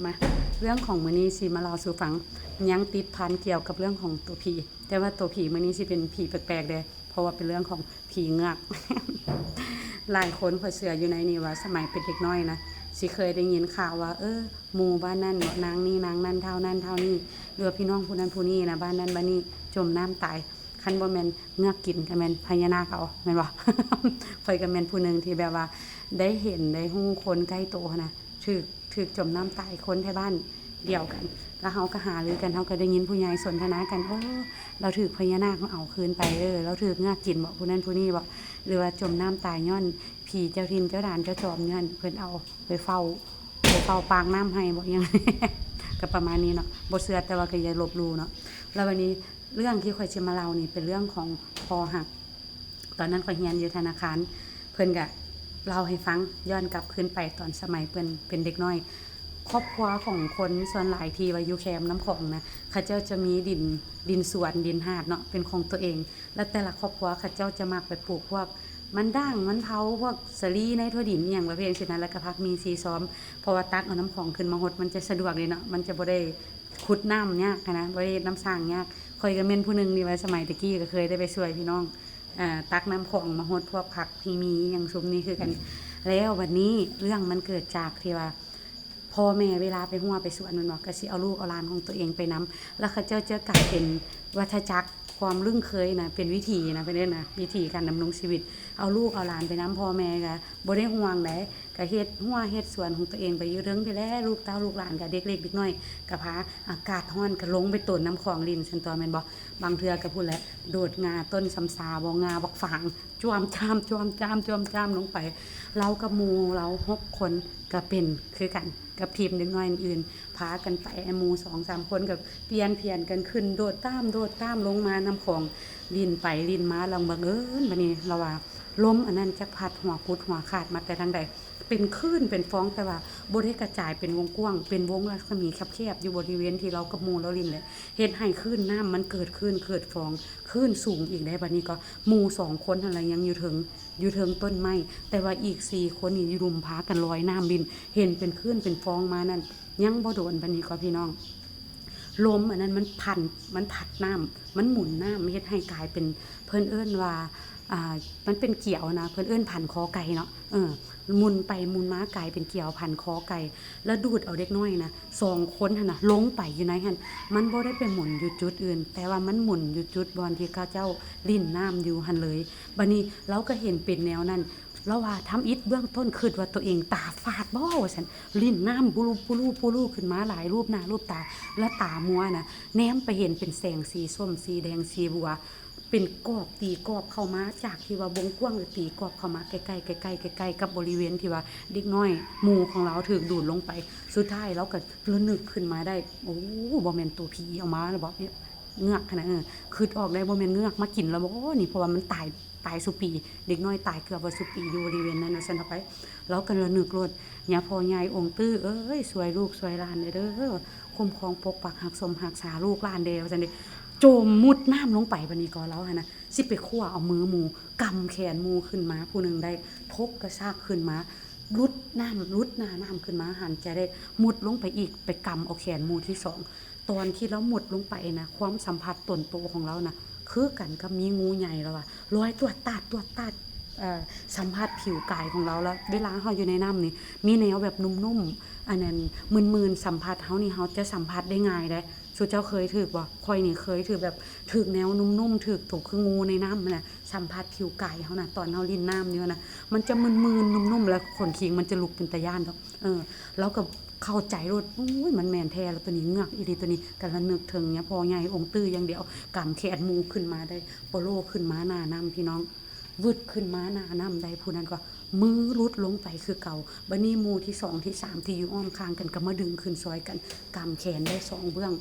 มาเรื่องของมื้อนี้สิมาเล่าสู่ฟังยังติดพันเกี่ยวกับเรื่องของตัวผีแต่ว่าตัวผีมื้อนี้สิเป็นผีแปลกๆเด้เพราะว่าเป็นเรื่องของผีเงือก หลายคนเขาเชื่ออยู่ในนี้ว่าสมัยเป็นเด็กน้อยนะสิเคยได้ยินข่าวว่าหมู่บ้านนั้นนางนี้นางนั้นเท่านั้นเท่านี้หรือว่าพี่น้องผู้นั้นผู้นี้นะบ้านนั้นบ้านนี้จมน้ำตายคันบ่แม่นเงือกกินก็แม่นพญานาคเอาแม่นบ่ ข่อยก็แม่นผู้นึงที่แบบว่าได้เห็นได้ฮู้คนใกล้ตัวนะถูกจมน้ำตายคนที่บ้านเดียวกันแล้วเฮาก็หารือกันเฮาก็ได้ยินผู้ใหญ่สนทนากันเราถูกพญานาคเอาคืนไปเราถูกเงือกกินบ่ผู้นั้นผู้นี้บ่หรือว่าจมน้ำตายย้อนผีเจ้าถิ่นเจ้าด่านเจ้าจอมย้อนเพิ่นเอาไปเฝ้าปางน้ำให้บ่ยัง ก็ประมาณนี้เนาะบ่เชื่อแต่ว่าก็อย่าลบหลู่เนาะแล้ววันนี้เรื่องที่ข่อยสิมาเล่านี่เป็นเรื่องของคอหักตอนนั้นข่อยเรียนอยู่ธนาคารเพิ่นก็เล่าให้ฟังย้อนกลับคืนไปตอนสมัยเพิ่นเป็นเด็กน้อยครอบครัวของคนส่วนหลายที่ว่าอยู่แคมป์น้ำของนะเขาเจ้าจะมีดินสวนดินหาดเนาะเป็นของตัวเองและแต่ละครอบครัวเขาเจ้าจะมักไปปลูกพวกมันด่างมันเผาพวกสลีในทั่วดินอหย่างประเภทเช่นนั้นแล้วก็พักมีซีซ้อมเพราะว่าตักเอาน้ำของขึ้นมาหดมันจะสะดวกเลยเนาะมันจะบ่ได้ขุดน้ำยากนะบ่ได้น้ำสร้างยากข่อยก็แม่นผู้นึงนี่ว่าสมัยตะกี้ก็เคยได้ไปช่วยพี่น้องตักน้ำของมาหดพวกผักที่มีอย่างซุมนี้คือกันแล้ววันนี้เรื่องมันเกิดจากที่ว่าพ่อแม่เวลาไปหัวไปสวนมันบอกก็สิเอาลูกเอาหลานของตัวเองไปนำแล้วเขาเจ้าจะกลายเป็นวัฏจักรความลึ่งเคยนะเป็นวิธีนะเป็นเด้นะวิธีการดำรงชีวิตเอาลูกเอาหลานไปนำพ่อแม่ก็บ่ได้ห่วงไดก็เฮ็ดหัวเฮ็ดสวนของตัวเองไปอยู่เทิงไปแล้วลูกเต้าลูกหลานก็เด็กเล็กเด็กน้อยก็พาอากาศร้อนก็ลงไปต้นน้ำของลิ้นซั่นตัวแม่นบ่บางเทื่อก็พูดแหละโดดงาต้นสำสาบ่งาบักฝางจ้วมจ้ามจ้วมจ้ามจ้วมจ้ามลงไปเรากับหมู่เรา6คนก็เป็นคือกันกับทีมเด็กน้อยอื่นพากันไปหมู่2-3คนกับเปลี่ยนกันขึ้นโดดตามลงมาน้ำของลิ้นไปลิ้นมาลองบังเอิญบัดนี้เราว่าลมอันนั้นจักพัดหัวกุดหัวขาดมาแต่ทางใดเป็นคลื่นเป็นฟ้องแต่ว่าบ่ได้กระจายเป็นวงกว้างเป็นวงรัศมีแคบๆอยู่บริเวณที่เรากับหมู่เราลิ้นเลยเฮ็ดให้คลื่นน้ำมันเกิดขึ้นเกิดฟองคลื่นสูงอีกได้บัดนี้ก็หมู่2คนอะไรยังอยู่ถึงต้นไม้แต่ว่าอีก4คนนี่อยู่รุมพากันลอยน้ำบินเห็นเป็นคลื่นเป็นฟองมานั่นยังบ่โดนบัดนี้ก็พี่น้องลมอันนั้นมันผัดน้ำมันหมุนน้ำเฮ็ดให้กลายเป็นเพิ่นเอิ้นว่ามันเป็นเกี่ยวนะเพิ่นเอิ้นพันคอไก่เนาะหมุนไปหมุนมากลายเป็นเกี่ยวพันคอไก่แล้วดูดเอาเด็กน้อยนะ2คนหั่นน่ะลงไปอยู่ในหั่นมันบ่ได้ไปหมุนอยู่จุดอื่นแต่ว่ามันหมุนอยู่จุดบอนที่เขาเจ้าลิ้นน้ำอยู่หั่นเลยบัดนี้เราก็เห็นเป็นแนวนั้นแล้วว่าทำอิฐเบื้องต้นคิดว่าตัวเองตาฝาดบ่ว่าซั่นลิ้นน้ำปุรุขึ้นมาหลายรูปหน้ารูปตาแล้วตามัวน่ะแนมไปเห็นเป็นแสงสีส้มสีแดงสีบัวเป็นกอบตีกอบเข้ามาจากที่ว่าวงกว้างหรือตีกอบเข้ามาใกล้ๆใกล้ๆใกล้ๆกับบริเวณที่ว่าเด็กน้อยหมู่ของเราถูกดูดลงไปสุดท้ายเราก็ระนึกขึ้นมาได้โอ้บ่แม่นตัวผีเอามาแล้วบ่เนี่ยเงือกขนาดคิดออกได้บ่แม่นเงือกมากินแล้วบ่นี่เพราะว่ามันตายสุปีเด็กน้อยตายเกือบว่าสุปีอยู่บริเวณนั้นว่าซั่นเอาไปเราก็ระนึกโลดย่าพ่อใหญ่องค์ตื้อเอ้ยช่วยลูกช่วยหลานเด้อคุ้มครองปกปักรักสมรักษาลูกหลานเด้อว่าซั่นเด้โจมมุดน้ำลงไปบัดนี้ก็แล้วหั่นน่ะสิไปคั่วเอามือหมู่กำแขนหมู่ขึ้นมาผู้นึงได้ทกกระชากขึ้นมารุดหน้าน้ำขึ้นมาหันจะได้มุดลงไปอีกไปกำเอาแขนหมู่ที่2ตอนที่เรามุดลงไปนะความสัมผัสต้นโตของเรานะคือกันกับมีงูใหญ่แล้วว่าลอยตัวตาดสัมผัสผิวกายของเราแล้วเวลาเฮาอยู่ในน้ำนี่มีแนวแบบนุ่มๆอันนั้นมึนๆสัมผัสเฮานี่เฮาจะสัมผัสได้ง่ายได้สุเจ้าเคยถูกบ่ข่อยนี่เคยถูกแบบถูกแนวนุ่มๆถูกคืองูในน้ำน่ะสัมผัสผิวกายเฮาน่ะตอนเฮาลิ้นน้ำนี่นะมันจะมึนๆนุ่มๆแล้วขนคิงมันจะลุกเป็นตาย้านดอกแล้วก็เข้าใจโลดโอ้ยมันแม่นแท้แล้วตัวนี้เงือกอีหลีตัวนี้กำลังนึกถึงเนี่ยพ่อใหญ่องค์ตื้ออย่างเดียวกำแขนหมู่ขึ้นมาได้โปโลขึ้นมาหน้าน้ำพี่น้องวึดขึ้นมาหน้าน้ำได้ผู้นั้นก็มือรุดลงไปคือเก่าบัดนี้หมู่ที่2ที่3ที่อยู่อ้อมข้างกันก็มาดึงขึ้นซอยกันกำแขนได้2เบื้อง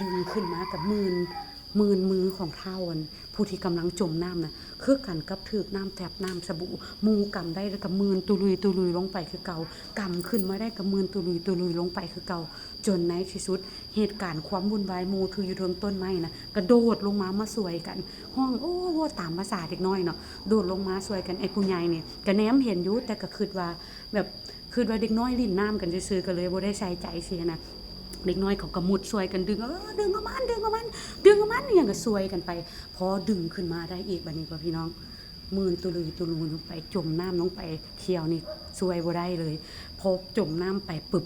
ดึงขึ้นมากับมือของเท้าอันผู้ที่กำลังจมน้ำน่ะคือกันกับถูกน้ำแทบน้ำสบู่หมู่กำได้แล้วก็มือตุลุยลงไปคือเก่ากำขึ้นมาได้กับมือตุลุยลงไปคือเก่าจนในที่สุดเหตุการณ์ความวุ่นวายหมู่ที่อยู่เทิงต้นไม้น่ะกระโดดลงมาสวยกันห้องโอ้โหตามภาษาเด็กน้อยเนาะโดดลงมาสวยกันไอ้ผู้ใหญ่นี่ก็แนมเห็นอยู่แต่ก็คิดว่าแบบ คือว่าเด็กน้อยลิ้นน้ำกันซื่อๆก็เลยบ่ได้ใส่ใจเสียนะเด็กน้อยเขาก็มุดช่วยกันดึงดึงเอามันดึงเอามันดึงเอามันอย่างก็ช่วยกันไปพอดึงขึ้นมาได้อีกบัดนี้พ่อพี่น้องมื่นตุลือตุลูลงไปจมน้ำลงไปเขียวนี่ช่วยบ่ได้เลยพอจมน้ำไปปึบ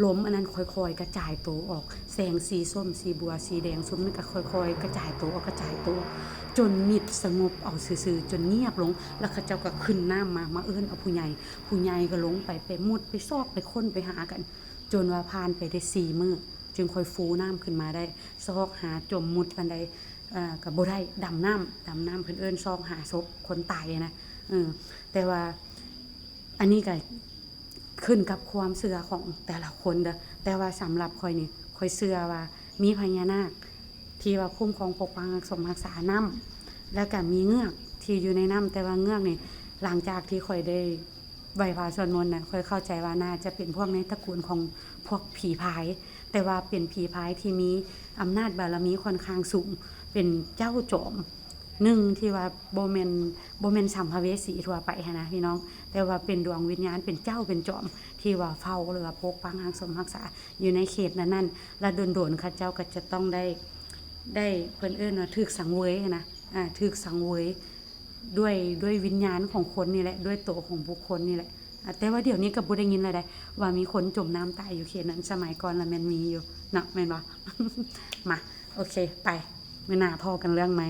ล้มอันนั้นค่อยๆกระจายตัวออกแสงสีส้มสีบัวสีแดงส้มนั่นก็ค่อยๆกระจายตัวออกกระจายตัวจนมิดสงบเอาซื่อๆจนเงียบลงแล้วเขาเจ้าก็ขึ้นน้ำมาเอิ้นเอาผู้ใหญ่ก็ลงไปมุดไปซอกไปค้นไปหากันจนว่าผ่านไปได้4 มื้อจึงค่อยฟูน้ำขึ้นมาได้ซอกหาจมมุดปานใดก็บ่ได้ดำน้ำเพิ่นเอิ้นซอกหาศพคนตายนะแต่ว่าอันนี้ก็ขึ้นกับความเชื่อของแต่ละคนเด้อแต่ว่าสำหรับข่อยนี่ข่อยเชื่อว่ามีพญานาคที่ว่าคุ้มครองปกปักรักษาน้ำแล้วก็มีเงือกที่อยู่ในน้ำแต่ว่าเงือกนี่หลังจากที่ข่อยได้ไหว้พระสวดมนต์น่ะค่อยเข้าใจว่าน่าจะเป็นพวกในตระกูลของพวกผีพายแต่ว่าเป็นผีพายที่มีอำนาจบารมีค่อนข้างสูงเป็นเจ้าโจมหนึ่งที่ว่าบ่แม่นสัมภเวสีทั่วไปหั้นนะพี่น้องแต่ว่าเป็นดวงวิญญาณเป็นเจ้าเป็นจอมที่ว่าเฝ้าหรือว่าปกปักรักษาอยู่ในเขตนั้นๆและโดนๆเขาเจ้าก็จะต้องได้เพิ่นเอิ้นว่าถูกสังเวยนะถูกสังเวยด้วยวิญญาณของคนนี่แหละด้วยตัวของบุคคลนี่แหละแต่ว่าเดี๋ยวนี้ก็บ่ได้ยินเลยได้ว่ามีคนจมน้ำตายอยู่เขตนั้นสมัยก่อนละแม่นมีอยู่เนาะแม่นบ่ มาโอเคไปมื้อหน้าพอกันเรื่องใหม่